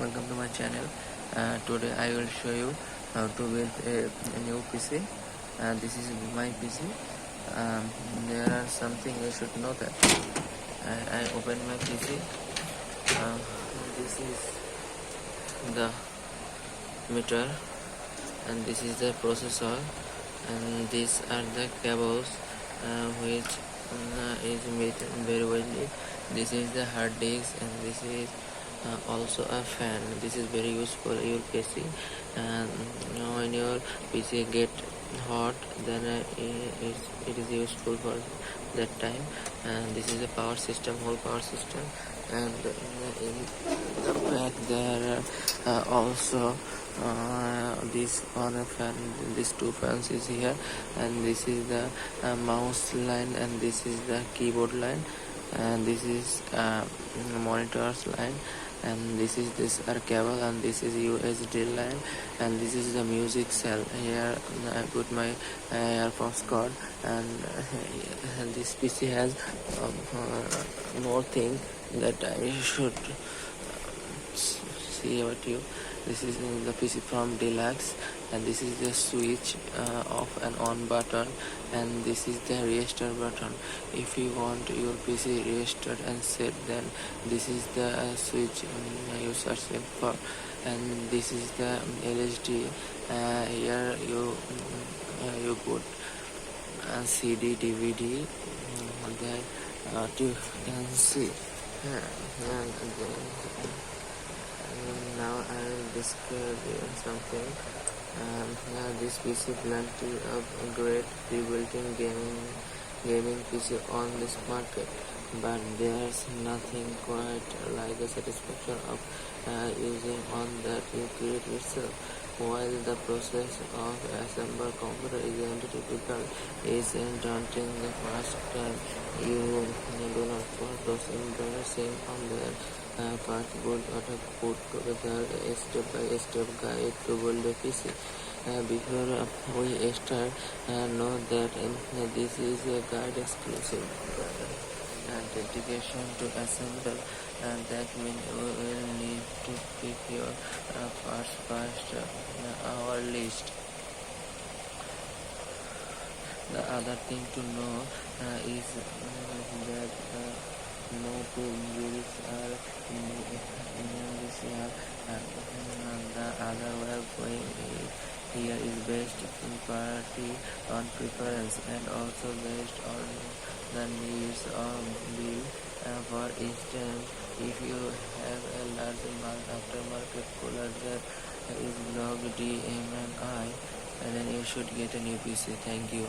welcome to my channel. Today I will show you how to build a new PC. This is my PC. There are something you should know that I open my PC. This is the meter and this is the processor, and these are the cables which is made very widely. This is the hard disk, and this is also a fan. This is very useful your PC, and when your PC get hot, then it is useful for that time. And this is a power system, whole power system, and in the back there are also this on a fan. These two fans is here, and this is the mouse line, and this is the keyboard line, and this is monitors line, and this is cable, and this is USB line, and this is the music cell. Here I put my earphones cord, and this PC has more thing that I should see about you. This is the PC from Deluxe, and this is the switch off and on button, and this is the restart button. If you want your PC restored and set, then this is the switch you searching for. And this is the LHD. Here you put CD, DVD, then you can see. Now I will describe you something. This PC plenty of great pre-built-in gaming PC on this market, but there's nothing quite like the satisfaction of using on that you create yourself. While the process of assembling computer is difficult, is daunting the first time you do not focus embarrassing on the cardboard or put together a step-by-step guide to build a PC. Before we start, know that this is a guide exclusive and dedication to assemble, and that means we will need to pick your first our list. The other thing to know is that no two builds are this year, and the other way of going here is based in party on preference and also based on the needs of build. For instance, if you have a large aftermarket cooler that is log DMNI, then you should get a new PC. Thank you.